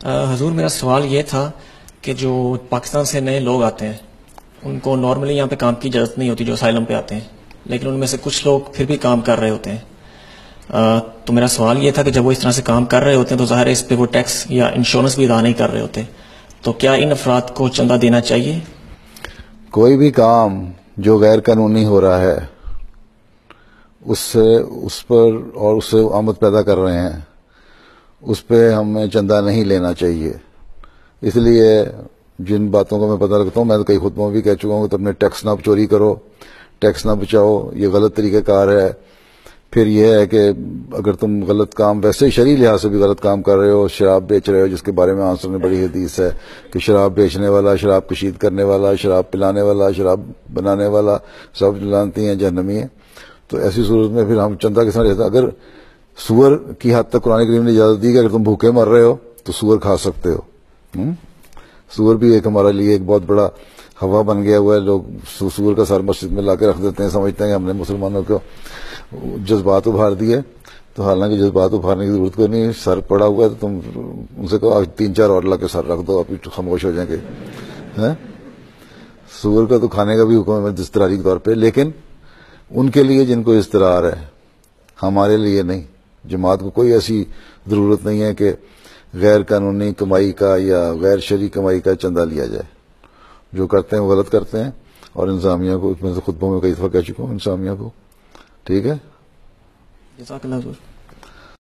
حضور میرا سوال یہ تھا کہ جو پاکستان سے نئے لوگ آتے ہیں ان کو نارملی یہاں پہ کام کی اجازت نہیں ہوتی جو اسائلم پہ آتے ہیں، لیکن ان میں سے کچھ لوگ پھر بھی کام کر رہے ہوتے ہیں۔ تو میرا سوال یہ تھا کہ جب وہ اس طرح سے کام کر رہے ہوتے ہیں تو ظاہر ہے اس پہ وہ ٹیکس یا انشورنس بھی ادا نہیں کر رہے ہوتے، تو کیا ان افراد کو چندہ دینا چاہیے؟ کوئی بھی کام جو غیر قانونی ہو رہا ہے اس پر اور اس سے آمد پیدا کر رہے ہیں اس پہ ہمیں چندہ نہیں لینا چاہیے۔ اس لیے جن باتوں کو میں پتہ رکھتا ہوں، میں تو کئی خطبوں میں بھی کہہ چکا ہوں کہ تم نے ٹیکس نہ چوری کرو، ٹیکس نہ بچاؤ، یہ غلط طریقہ کار ہے۔ پھر یہ ہے کہ اگر تم غلط کام ویسے ہی شرعی لحاظ سے بھی غلط کام کر رہے ہو، شراب بیچ رہے ہو، جس کے بارے میں آنسر میں بڑی حدیث ہے کہ شراب بیچنے والا، شراب کشید کرنے والا، شراب پلانے والا، شراب بنانے والا سب جانتی ہیں جہنمی ہیں، تو ایسی صورت میں پھر ہم چندہ کس طرح لیتے ہیں؟ اگر سور کی حد تک قرآن کریم نے اجازت دی کہ اگر تم بھوکے مر رہے ہو تو سور کھا سکتے ہو۔ سور بھی ایک ہمارے لیے ایک بہت بڑا ہوا بن گیا ہوا ہے۔ لوگ سور کا سر مسجد میں لا کے رکھ دیتے ہیں، سمجھتے ہیں کہ ہم نے مسلمانوں کو جذبات ابھار دیے، تو حالانکہ جذبات ابھارنے کی ضرورت کوئی نہیں، سر پڑا ہوا ہے تو تم ان سے کہو 3-4 اور لا کے سر رکھ دو، آپ خاموش ہو جائیں گے۔ سور کا تو کھانے کا بھی حکم ہے اضطراری کے طور پہ، لیکن ان کے لیے جن کو اضطرار ہے، ہمارے لیے نہیں۔ جماعت کو کوئی ایسی ضرورت نہیں ہے کہ غیر قانونی کمائی کا یا غیر شرعی کمائی کا چندہ لیا جائے۔ جو کرتے ہیں وہ غلط کرتے ہیں، اور انتظامیہ کو، میں سے خطبوں میں کئی دفعہ کہہ چکا ہوں، انتظامیہ کو، ٹھیک ہے۔ جزاک اللہ حضور۔